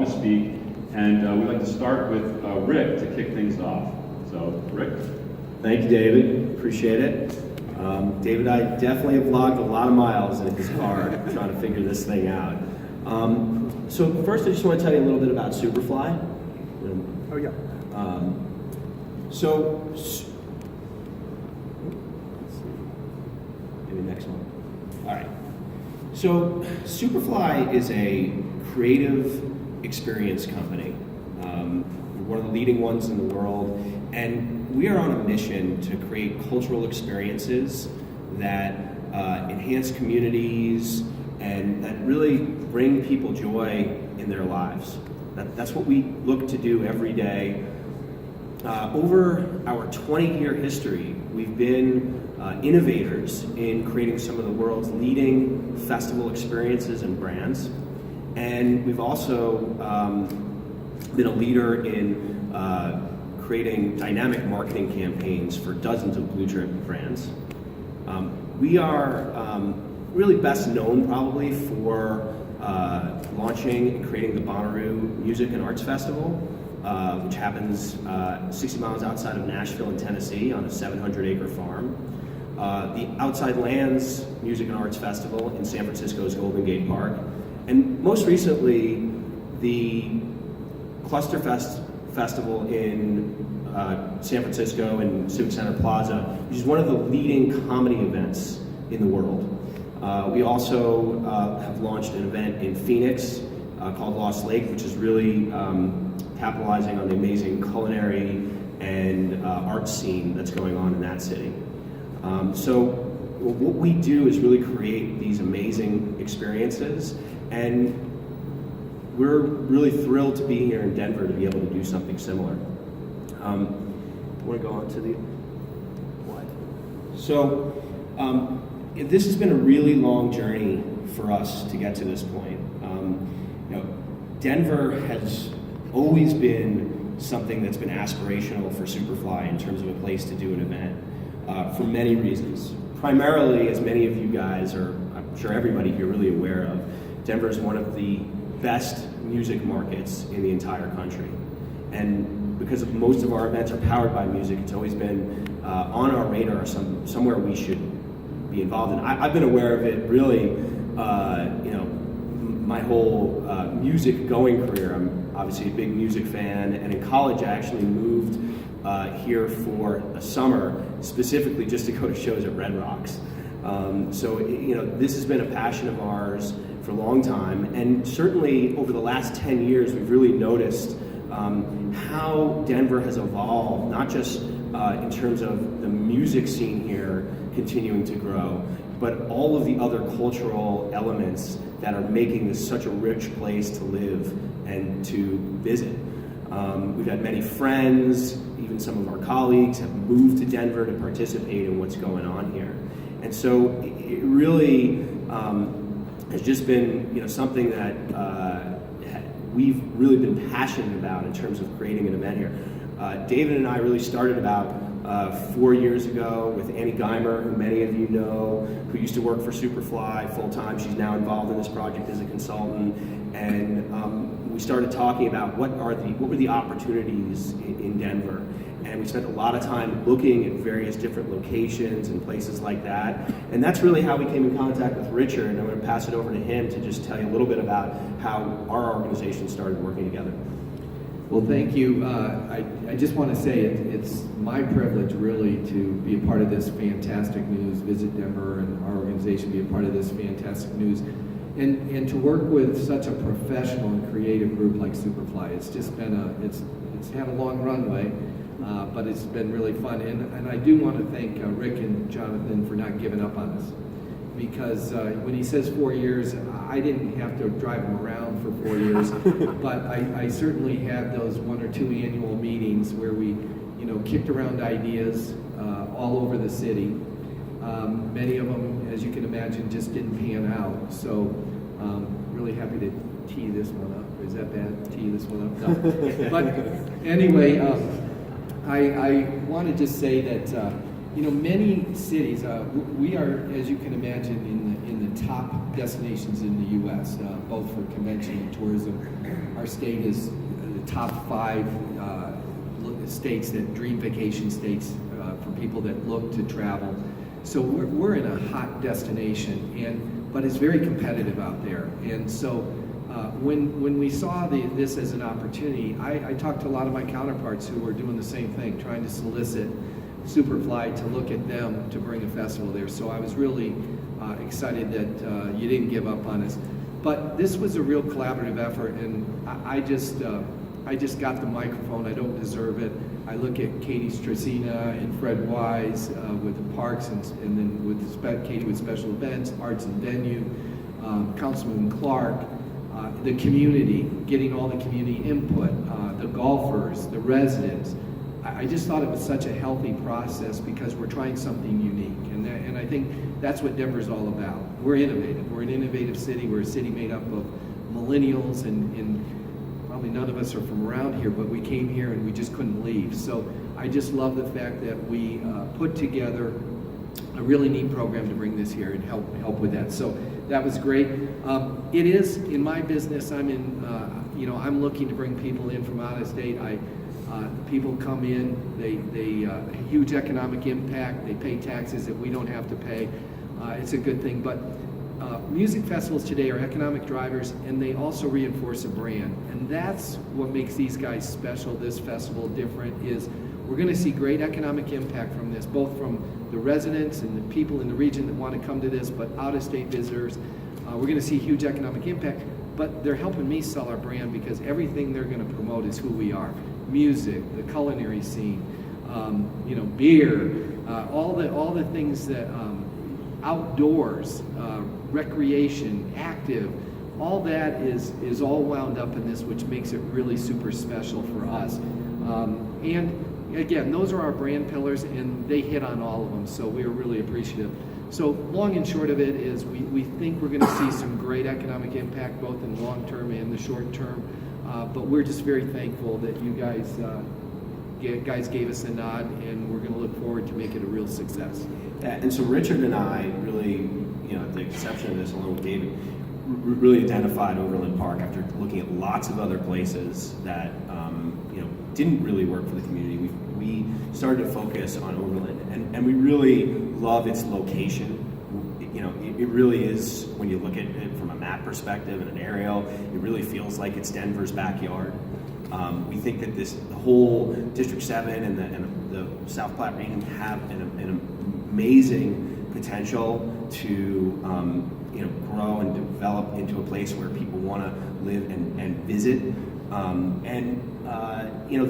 welcome to speak. And we'd like to start with Rick to kick things off. So, Rick? Thank you, David. Appreciate it. David, I definitely have logged a lot of miles in his car trying to figure this thing out. So first, I just want to tell you a little bit about Superfly. Oh, yeah. Maybe next one. All right. So Superfly is a creative experience company. We're one of the leading ones in the world, and we are on a mission to create cultural experiences that enhance communities and that really bring people joy in their lives. That's what we look to do every day. Over our 20-year history, we've been innovators in creating some of the world's leading festival experiences and brands. And we've also been a leader in creating dynamic marketing campaigns for dozens of blue chip brands. We are really best known probably for launching and creating the Bonnaroo Music and Arts Festival, which happens 60 miles outside of Nashville in Tennessee on a 700-acre farm. The Outside Lands Music and Arts Festival in San Francisco's Golden Gate Park. And most recently, the Cluster Festival in San Francisco and Civic Center Plaza, which is one of the leading comedy events in the world. We also have launched an event in Phoenix called Lost Lake, which is really capitalizing on the amazing culinary and art scene that's going on in that city. So what we do is really create these amazing experiences, and we're really thrilled to be here in Denver to be able to do something similar. I want to go on to the slide. So this has been a really long journey for us to get to this point. Denver has always been something that's been aspirational for Superfly in terms of a place to do an event for many reasons. Primarily, as many of you guys, or I'm sure everybody here really aware of, Denver is one of the best music markets in the entire country. And because most of our events are powered by music, it's always been on our radar, somewhere we should be involved in. I've been aware of it really, my whole music going career. I'm obviously a big music fan, and in college I actually moved here for a summer, specifically just to go to shows at Red Rocks. So this has been a passion of ours for a long time, and certainly over the last 10 years we've really noticed how Denver has evolved, not just in terms of the music scene here continuing to grow, but all of the other cultural elements that are making this such a rich place to live and to visit. We've had many friends, even some of our colleagues have moved to Denver to participate in what's going on here. And so it really has just been something that we've really been passionate about in terms of creating an event here. David and I really started about 4 years ago with Annie Geimer, who many of you know, who used to work for Superfly full-time. She's now involved in this project as a consultant. And we started talking about what were the opportunities in Denver. And we spent a lot of time looking at various different locations and places like that. And that's really how we came in contact with Richard. And I'm going to pass it over to him to just tell you a little bit about how our organization started working together. Well, thank you. I just want to say it's my privilege really to be a part of this fantastic news, Visit Denver, and our organization be a part of this fantastic news. And to work with such a professional and creative group like Superfly. It's just been it's had a long runway, but it's been really fun. And I do want to thank Rick and Jonathan for not giving up on us. Because when he says 4 years, I didn't have to drive him around for 4 years, but I certainly had those 1 or 2 annual meetings where we, kicked around ideas all over the city. Many of them, as you can imagine, just didn't pan out. So really happy to tee this one up. Is that bad? Tee this one up? No. But anyway, I want to just say that many cities, we are, as you can imagine, in the top destinations in the U.S., both for convention and tourism. Our state is the top 5 states that dream vacation states for people that look to travel. So we're in a hot destination, but it's very competitive out there. And so when we saw this as an opportunity, I talked to a lot of my counterparts who were doing the same thing, trying to solicit Superfly to look at them to bring a festival there. So I was really excited that you didn't give up on us. But this was a real collaborative effort, and I just got the microphone. I don't deserve it. I look at Katie Stracina and Fred Wise with the parks, and then with Katie with special events, arts and venue, Councilman Clark, the community, getting all the community input, the golfers, the residents. I just thought it was such a healthy process because we're trying something unique, and I think that's what Denver's all about. We're innovative. We're an innovative city. We're a city made up of millennials, and probably none of us are from around here, but we came here and we just couldn't leave. So I just love the fact that we put together a really neat program to bring this here and help with that. So that was great. It is in my business. I'm looking to bring people in from out of state. People come in, they huge economic impact, they pay taxes that we don't have to pay. It's a good thing, but music festivals today are economic drivers, and they also reinforce a brand, and that's what makes these guys special, this festival different, is we're going to see great economic impact from this, both from the residents and the people in the region that want to come to this, but out-of-state visitors. We're going to see huge economic impact, but they're helping me sell our brand because everything they're going to promote is who we are. Music, the culinary scene, beer, all the things that outdoors, recreation, active, all that is all wound up in this, which makes it really super special for us. And again, those are our brand pillars, and they hit on all of them, so we're really appreciative. So long and short of it is we think we're going to see some great economic impact both in the long term and the short term. But we're just very thankful that you guys gave us a nod, and we're going to look forward to make it a real success. And so Richard and I really, at the exception of this, along with David, really identified Overland Park after looking at lots of other places that didn't really work for the community. We started to focus on Overland, and we really love its location. It really is, when you look at it from a map perspective and an aerial, it really feels like it's Denver's backyard. We think that the whole District 7 and the South Platte region have an amazing potential to grow and develop into a place where people want to live and visit.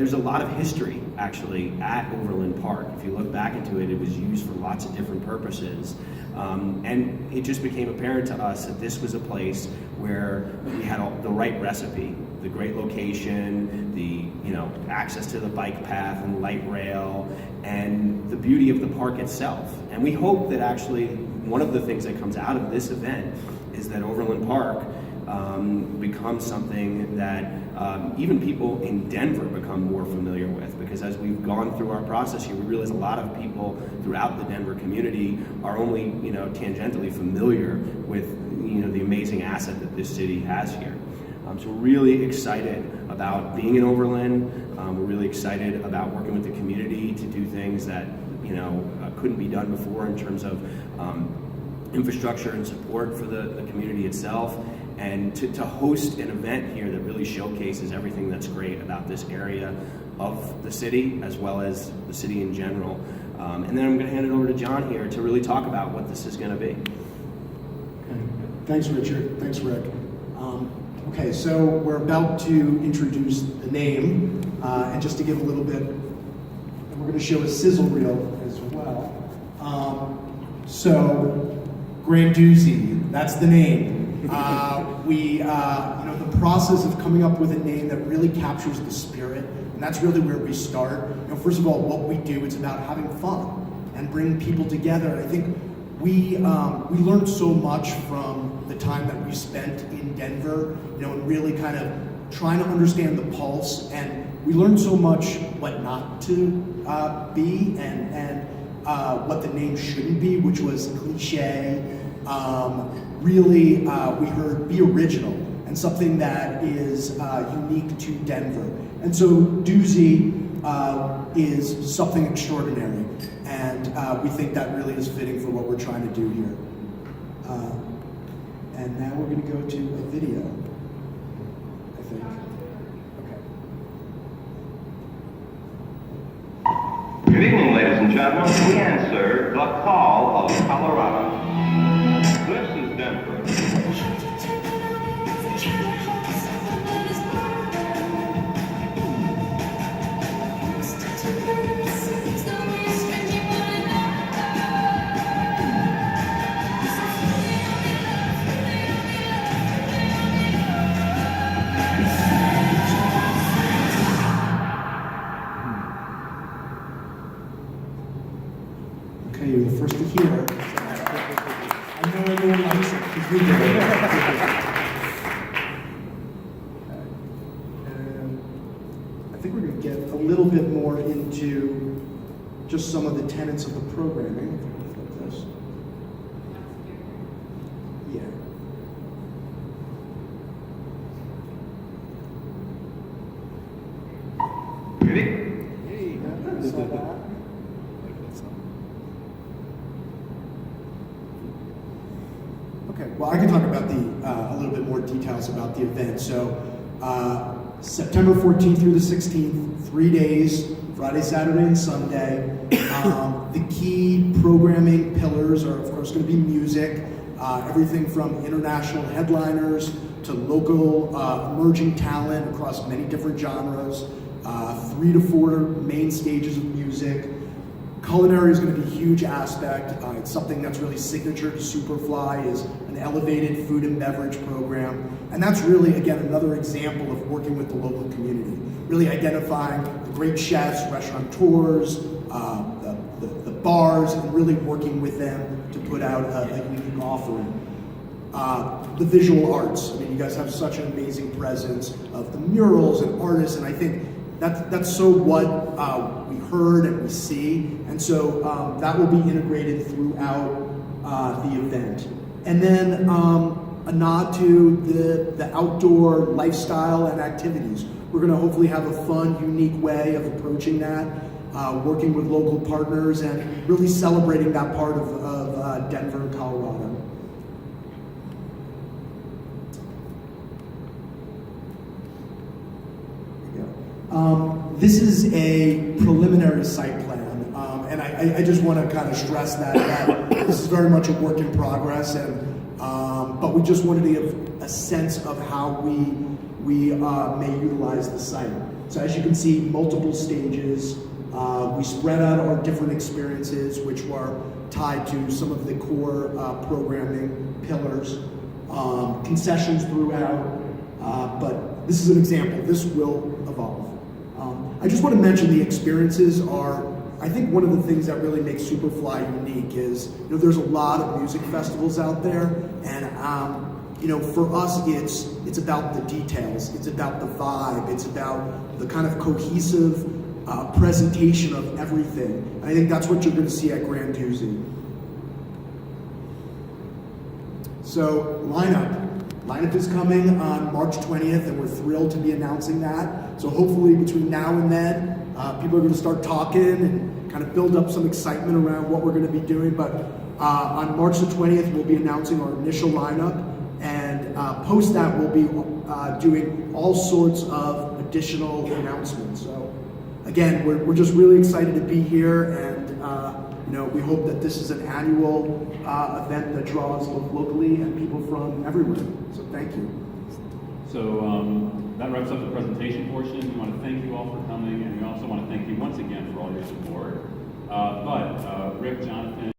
There's a lot of history actually at Overland Park. If you look back into it, it was used for lots of different purposes. And it just became apparent to us that this was a place where we had the right recipe, the great location, the access to the bike path and light rail, and the beauty of the park itself. And we hope that actually one of the things that comes out of this event is that Overland Park becomes something that even people in Denver become more familiar with, because as we've gone through our process here, we realize a lot of people throughout the Denver community are only tangentially familiar with the amazing asset that this city has here. So we're really excited about being in Overland. We're really excited about working with the community to do things that couldn't be done before in terms of infrastructure and support for the community itself, and to host an event here that really showcases everything that's great about this area of the city as well as the city in general. And then I'm going to hand it over to John here to really talk about what this is going to be. Okay. Thanks, Richard. Thanks, Rick. Okay, so we're about to introduce the name, and just to give a little bit, and we're going to show a sizzle reel as well. So, Grandoozy, that's the name. The process of coming up with a name that really captures the spirit, and that's really where we start. First of all, what we do, it's about having fun and bringing people together. I think we learned so much from the time that we spent in Denver, and really kind of trying to understand the pulse, and we learned so much what not to be, and what the name shouldn't be, which was cliche. Really, we heard be original and something that is unique to Denver. And so Doozy is something extraordinary, and we think that really is fitting for what we're trying to do here. And now we're going to go to a video, I think. Okay. Good evening, ladies and gentlemen. We answer the call of Colorado. This is Denver. Okay, you're the first to hear. I know everyone likes it, because we do. And I think we're going to get a little bit more into just some of the tenets of the programming. Like this. Yeah. Ready? Saw that. Okay, well, I can talk about a little bit more details about the event. So, September 14th through the 16th, 3 days, Friday, Saturday, and Sunday. The key programming pillars are, of course, going to be music, everything from international headliners to local emerging talent across many different genres, 3 to 4 main stages of music. Culinary is going to be a huge aspect. It's something that's really signature to Superfly, is an elevated food and beverage program. And that's really, again, another example of working with the local community, really identifying the great chefs, restaurateurs, the bars, and really working with them to put out a unique offering. The visual arts. I mean, you guys have such an amazing presence of the murals and artists, and I think that's so what we heard and we see, and so that will be integrated throughout the event. And then a nod to the outdoor lifestyle and activities. We're going to hopefully have a fun, unique way of approaching that, working with local partners and really celebrating that part of Denver, Colorado. This is a preliminary site plan, and I just want to kind of stress that this is very much a work in progress, and but we just wanted to give a sense of how we may utilize the site. So as you can see, multiple stages. We spread out our different experiences, which were tied to some of the core programming pillars, concessions throughout, but this is an example. This will evolve. I just want to mention the experiences are, I think one of the things that really makes Superfly unique is, there's a lot of music festivals out there, and for us, it's about the details, it's about the vibe, it's about the kind of cohesive presentation of everything. And I think that's what you're going to see at Grandoozy. So, lineup is coming on March 20th, and we're thrilled to be announcing that. So hopefully between now and then, people are going to start talking and kind of build up some excitement around what we're going to be doing. But on March the 20th, we'll be announcing our initial lineup, and post that, we'll be doing all sorts of additional announcements. So again, we're just really excited to be here, and we hope that this is an annual event that draws both locally and people from everywhere. So thank you. So that wraps up the presentation portion. We want to thank you all for coming, and we also want to thank you once again for all your support. But Rick, Jonathan,